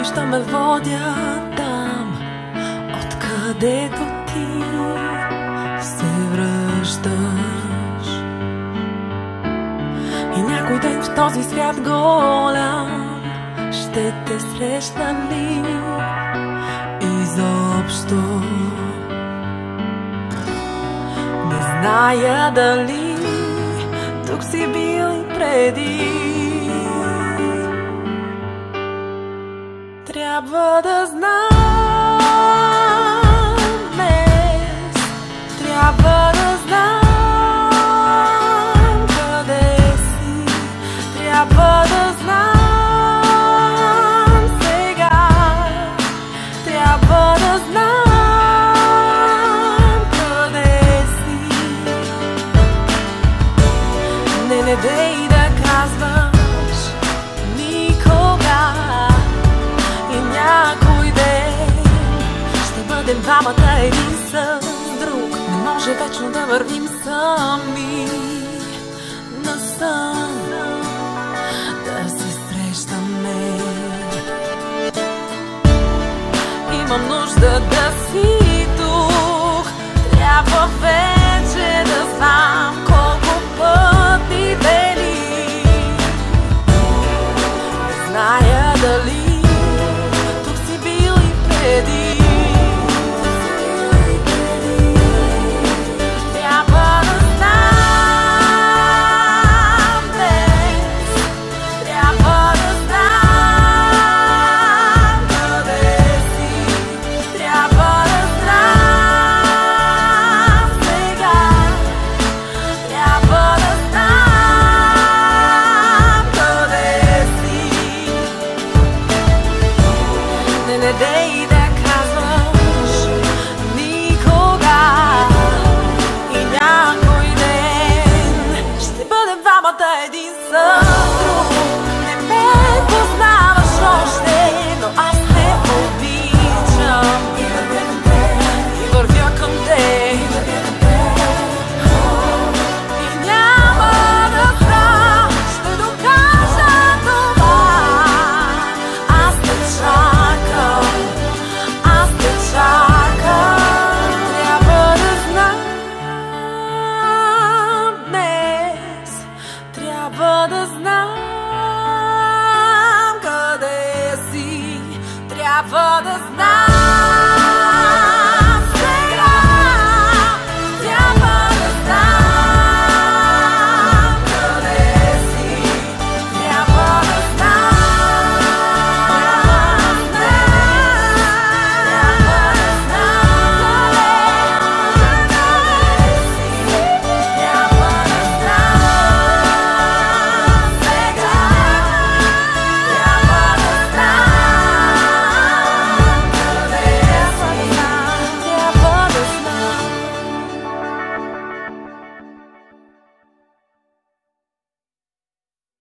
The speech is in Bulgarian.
пътища ме водят там, откъдето ти се връщаш. И някой ден в този свят голям ще те срещна ли изобщо? Не зная дали тук си бил преди. Трябва да знам днес, трябва да знам къде си, трябва да знам сега, трябва да знам къде си. Не дей да казваш никога. Някой ден ще бъдем двамата един с друг. Не може вечно да вървим сами насам, да се срещаме. Имам нужда да си тук, трябва вече да знам